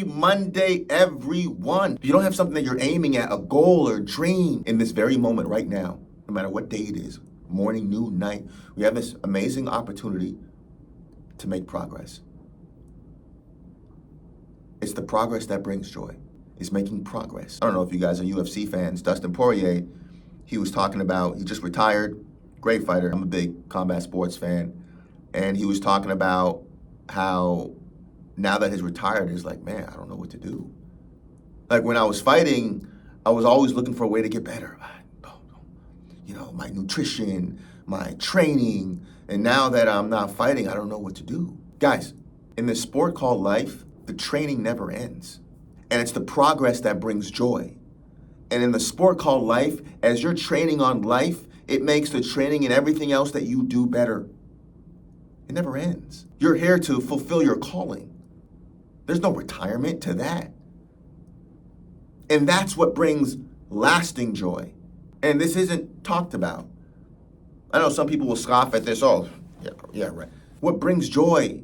Happy Monday, everyone. If you don't have something that you're aiming at, a goal or dream in this very moment right now, no matter what day it is, morning, noon, night, we have this amazing opportunity to make progress. It's the progress that brings joy. It's making progress. I don't know if you guys are UFC fans. Dustin Poirier, he was talking about, he just retired, great fighter. I'm a big combat sports fan. And he was talking about how now that he's retired, he's like, man, I don't know what to do. Like when I was fighting, I was always looking for a way to get better. You know, my nutrition, my training. And now that I'm not fighting, I don't know what to do. Guys, in this sport called life, the training never ends. And it's the progress that brings joy. And in the sport called life, as you're training on life, it makes the training and everything else that you do better. It never ends. You're here to fulfill your calling. There's no retirement to that. And that's what brings lasting joy. And this isn't talked about. I know some people will scoff at this. Oh, yeah, right. What brings joy,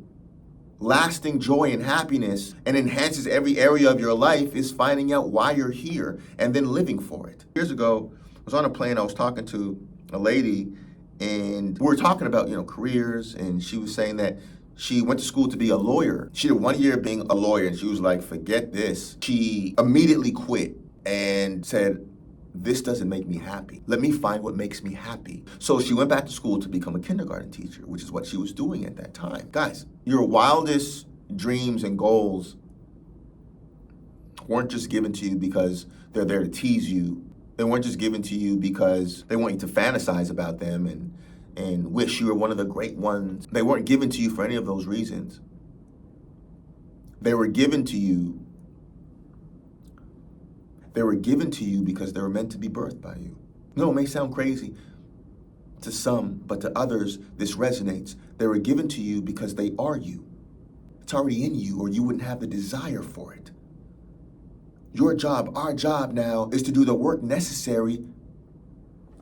lasting joy and happiness, and enhances every area of your life is finding out why you're here and then living for it. Years ago, I was on a plane. I was talking to a lady, and we were talking about, careers, and she was saying that she went to school to be a lawyer. She did 1 year being a lawyer, and she was like, forget this. She immediately quit and said, this doesn't make me happy. Let me find what makes me happy. So she went back to school to become a kindergarten teacher, which is what she was doing at that time. Guys, your wildest dreams and goals weren't just given to you because they're there to tease you. They weren't just given to you because they want you to fantasize about them and wish you were one of the great ones. They weren't given to you for any of those reasons. They were given to you. They were given to you because they were meant to be birthed by you. No, it may sound crazy to some, but to others, this resonates. They were given to you because they are you. It's already in you, or you wouldn't have the desire for it. Your job, our job now, is to do the work necessary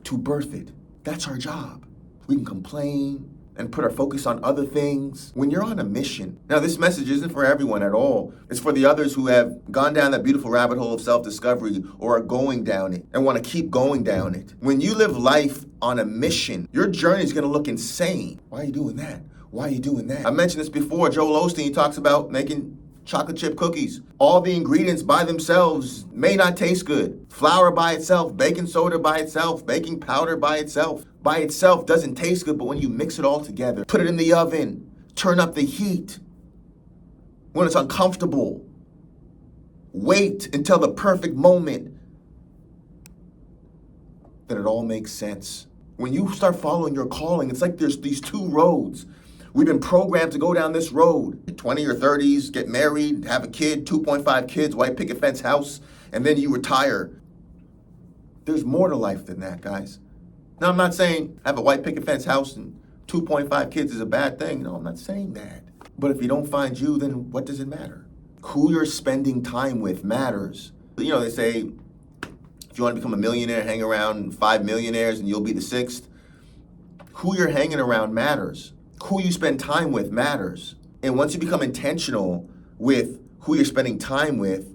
to birth it. That's our job. We can complain and put our focus on other things. When you're on a mission, now this message isn't for everyone at all. It's for the others who have gone down that beautiful rabbit hole of self-discovery or are going down it and want to keep going down it. When you live life on a mission, your journey is going to look insane. Why are you doing that? Why are you doing that? I mentioned this before. Joel Osteen talks about making chocolate chip cookies. All the ingredients by themselves may not taste good. Flour by itself, baking soda by itself, baking powder by itself doesn't taste good, but when you mix it all together, put it in the oven, turn up the heat. When it's uncomfortable, wait until the perfect moment, then it all makes sense. When you start following your calling, it's like there's these two roads. We've been programmed to go down this road. 20 or 30s, get married, have a kid, 2.5 kids, white picket fence house, and then you retire. There's more to life than that, guys. Now, I'm not saying have a white picket fence house and 2.5 kids is a bad thing. No, I'm not saying that. But if you don't find you, then what does it matter? Who you're spending time with matters. They say, if you want to become a millionaire, hang around 5 millionaires and you'll be the sixth. Who you're hanging around matters. Who you spend time with matters. And once you become intentional with who you're spending time with,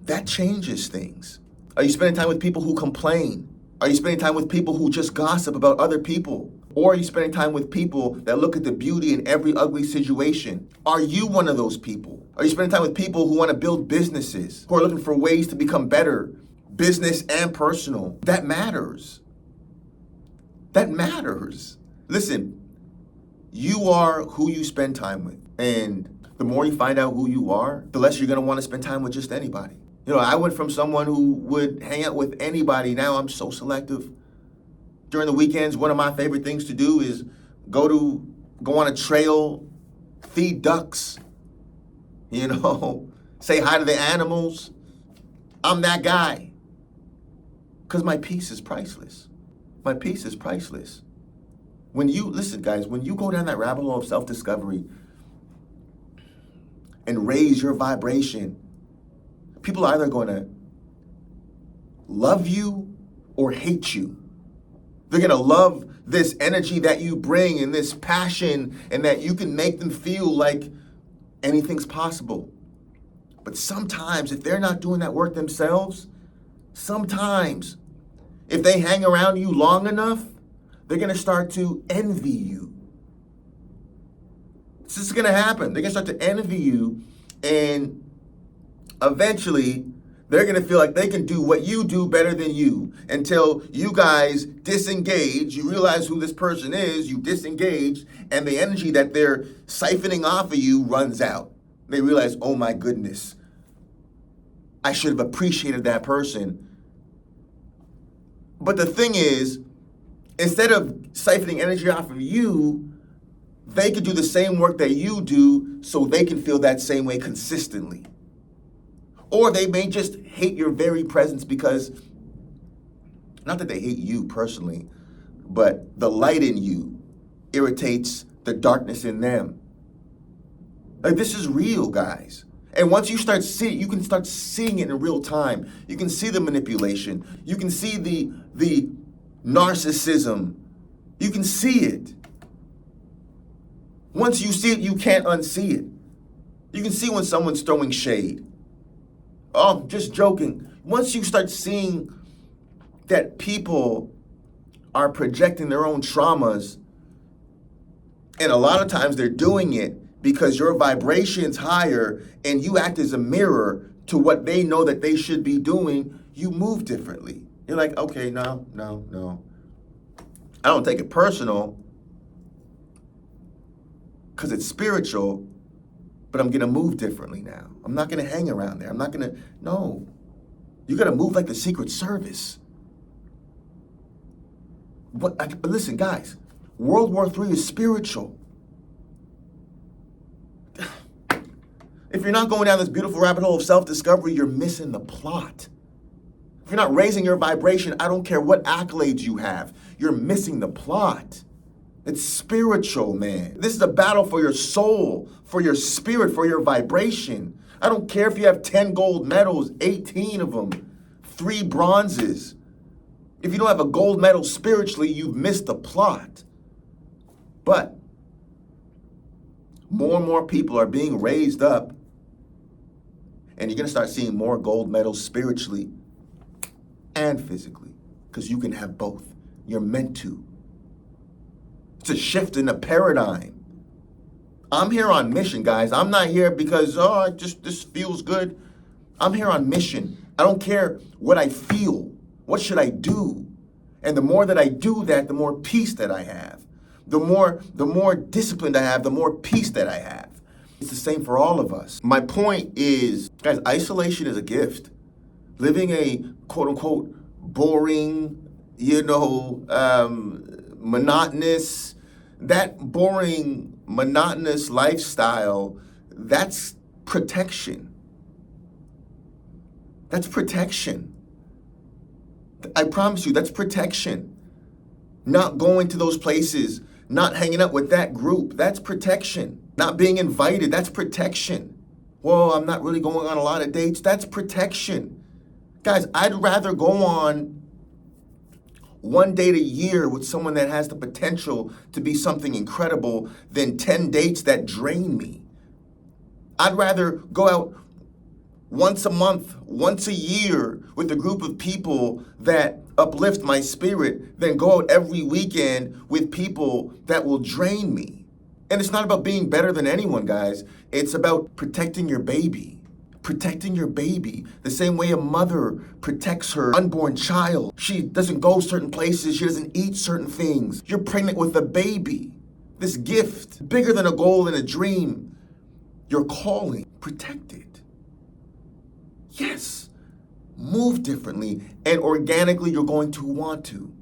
that changes things. Are you spending time with people who complain? Are you spending time with people who just gossip about other people? Or are you spending time with people that look at the beauty in every ugly situation? Are you one of those people? Are you spending time with people who want to build businesses, who are looking for ways to become better, business and personal? That matters. That matters. Listen, you are who you spend time with. And the more you find out who you are, the less you're going to want to spend time with just anybody. I went from someone who would hang out with anybody. Now I'm so selective. During the weekends, one of my favorite things to do is go on a trail, feed ducks, say hi to the animals. I'm that guy. Because my peace is priceless. My peace is priceless. Listen, guys, when you go down that rabbit hole of self-discovery and raise your vibration, people are either going to love you or hate you. They're going to love this energy that you bring and this passion, and that you can make them feel like Anything's possible. But sometimes, if they're not doing that work themselves, sometimes, if they hang around you long enough, they're going to start to envy you. This is going to happen. They're going to start to envy you, and eventually, they're going to feel like they can do what you do better than you until you guys disengage. You realize who this person is, you disengage, and the energy that they're siphoning off of you runs out. They realize, oh my goodness, I should have appreciated that person. But the thing is, instead of siphoning energy off of you, they could do the same work that you do so they can feel that same way consistently. Or they may just hate your very presence because, not that they hate you personally, but the light in you irritates the darkness in them. Like, this is real, guys. And once you start seeing, you can start seeing it in real time. You can see the manipulation. You can see the narcissism. You can see it. Once you see it, you can't unsee it. You can see when someone's throwing shade. Oh, just joking. Once you start seeing that people are projecting their own traumas, and a lot of times they're doing it because your vibration's higher and you act as a mirror to what they know that they should be doing, you move differently. You're like, okay, no. I don't take it personal because it's spiritual, but I'm going to move differently now. I'm not going to hang around there. No. You got to move like the Secret Service. But listen, guys, World War III is spiritual. If you're not going down this beautiful rabbit hole of self-discovery, you're missing the plot. If you're not raising your vibration, I don't care what accolades you have, you're missing the plot. It's spiritual, man. This is a battle for your soul, for your spirit, for your vibration. I don't care if you have 10 gold medals, 18 of them, 3 bronzes. If you don't have a gold medal spiritually, you've missed the plot. But more and more people are being raised up, and you're going to start seeing more gold medals spiritually and physically, because you can have both. You're meant to. It's a shift in the paradigm. I'm here on mission, guys. I'm not here because, this feels good. I'm here on mission. I don't care what I feel. What should I do? And the more that I do that, the more peace that I have. The more discipline I have, the more peace that I have. It's the same for all of us. My point is, guys, isolation is a gift. Living a quote-unquote boring, monotonous, that boring, monotonous lifestyle, that's protection. That's protection. I promise you, that's protection. Not going to those places, not hanging out with that group, that's protection. Not being invited, that's protection. Well, I'm not really going on a lot of dates, that's protection. Guys, I'd rather go on one date a year with someone that has the potential to be something incredible than 10 dates that drain me. I'd rather go out once a month, once a year with a group of people that uplift my spirit than go out every weekend with people that will drain me. And it's not about being better than anyone, guys. It's about protecting your baby. Protecting your baby the same way a mother protects her unborn child. She doesn't go certain places. She doesn't eat certain things. You're pregnant with a baby. This gift, bigger than a goal and a dream. Your calling. Protect it. Yes. Move differently, and organically you're going to want to.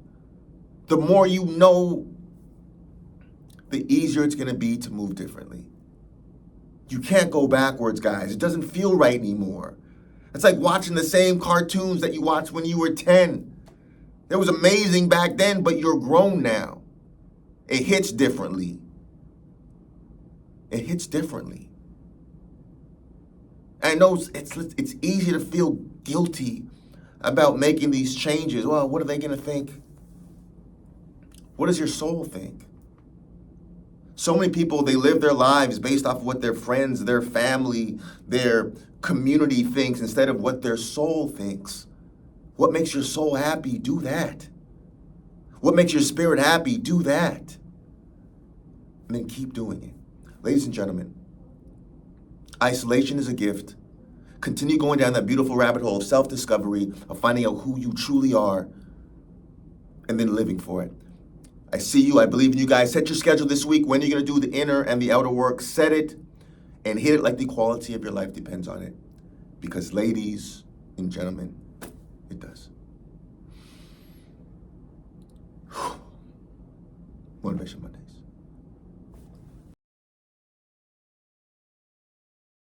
The more you know, the easier it's going to be to move differently. You can't go backwards, guys. It doesn't feel right anymore. It's like watching the same cartoons that you watched when you were 10. It was amazing back then, but you're grown now. It hits differently. It hits differently. I know it's easy to feel guilty about making these changes. Well, what are they going to think? What does your soul think? So many people, they live their lives based off of what their friends, their family, their community thinks instead of what their soul thinks. What makes your soul happy? Do that. What makes your spirit happy? Do that. And then keep doing it. Ladies and gentlemen, isolation is a gift. Continue going down that beautiful rabbit hole of self-discovery, of finding out who you truly are, and then living for it. I see you. I believe in you guys. Set your schedule this week. When you're going to do the inner and the outer work, set it and hit it like the quality of your life depends on it. Because ladies and gentlemen, it does. Motivation Monday.